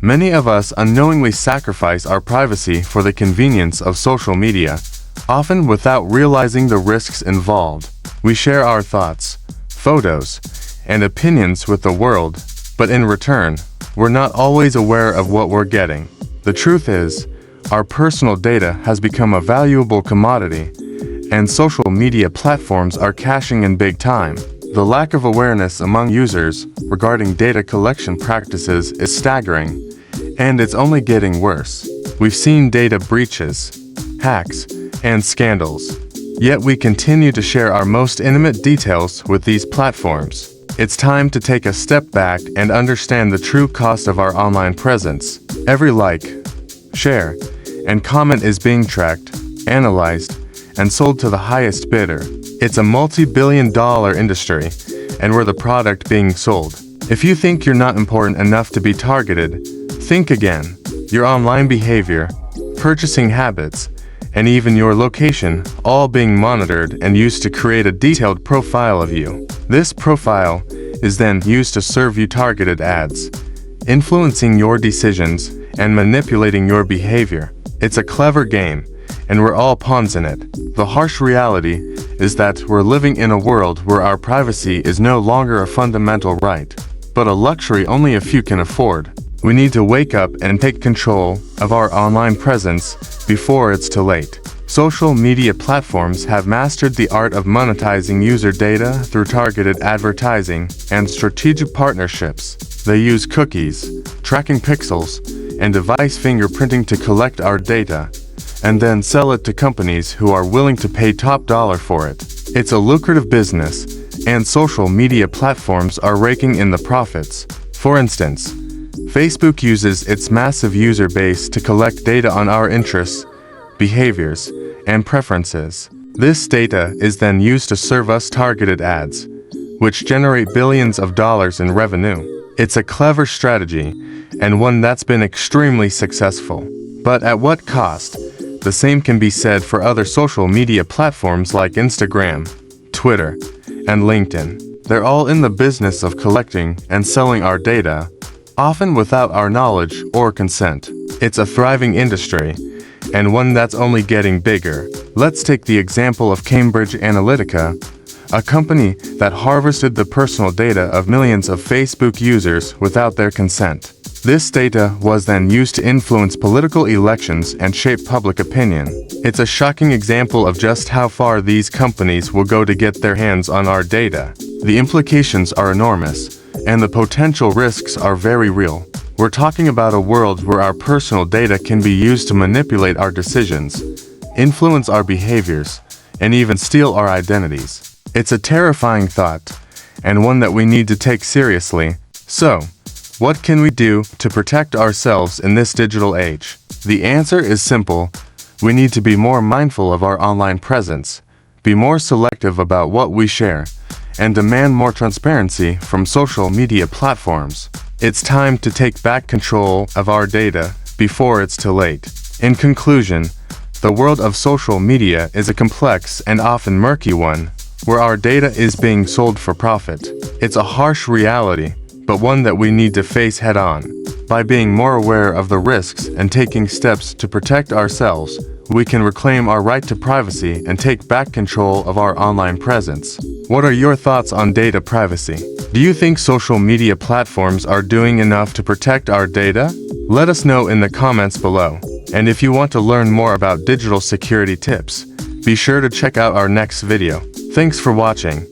Many of us unknowingly sacrifice our privacy for the convenience of social media, often without realizing the risks involved. We share our thoughts, photos, and opinions with the world, but in return, we're not always aware of what we're getting. The truth is, our personal data has become a valuable commodity, and social media platforms are cashing in big time. The lack of awareness among users regarding data collection practices is staggering, and it's only getting worse. We've seen data breaches, hacks, and scandals. Yet we continue to share our most intimate details with these platforms. It's time to take a step back and understand the true cost of our online presence. Every like, share, and comment is being tracked, analyzed, and sold to the highest bidder. It's a multi-billion-dollar industry, and we're the product being sold. If you think you're not important enough to be targeted, think again. Your online behavior, purchasing habits, and even your location, all being monitored and used to create a detailed profile of you. This profile is then used to serve you targeted ads, influencing your decisions and manipulating your behavior. It's a clever game, and we're all pawns in it. The harsh reality is that we're living in a world where our privacy is no longer a fundamental right, but a luxury only a few can afford. We need to wake up and take control of our online presence before it's too late. Social media platforms have mastered the art of monetizing user data through targeted advertising and strategic partnerships. They use cookies, tracking pixels, and device fingerprinting to collect our data, and then sell it to companies who are willing to pay top dollar for it. It's a lucrative business, and social media platforms are raking in the profits. For instance, Facebook uses its massive user base to collect data on our interests, behaviors, and preferences. This data is then used to serve us targeted ads, which generate billions of dollars in revenue. It's a clever strategy, and one that's been extremely successful. But at what cost? The same can be said for other social media platforms like Instagram, Twitter, and LinkedIn. They're all in the business of collecting and selling our data, often without our knowledge or consent. It's a thriving industry, and one that's only getting bigger. Let's take the example of Cambridge Analytica, a company that harvested the personal data of millions of Facebook users without their consent. This data was then used to influence political elections and shape public opinion. It's a shocking example of just how far these companies will go to get their hands on our data. The implications are enormous, and the potential risks are very real. We're talking about a world where our personal data can be used to manipulate our decisions, influence our behaviors, and even steal our identities. It's a terrifying thought, and one that we need to take seriously. So, what can we do to protect ourselves in this digital age? The answer is simple. We need to be more mindful of our online presence, be more selective about what we share, and demand more transparency from social media platforms. It's time to take back control of our data before it's too late. In conclusion, the world of social media is a complex and often murky one, where our data is being sold for profit. It's a harsh reality, but one that we need to face head-on. By being more aware of the risks and taking steps to protect ourselves, we can reclaim our right to privacy and take back control of our online presence. What are your thoughts on data privacy? Do you think social media platforms are doing enough to protect our data? Let us know in the comments below. And if you want to learn more about digital security tips, be sure to check out our next video. Thanks for watching.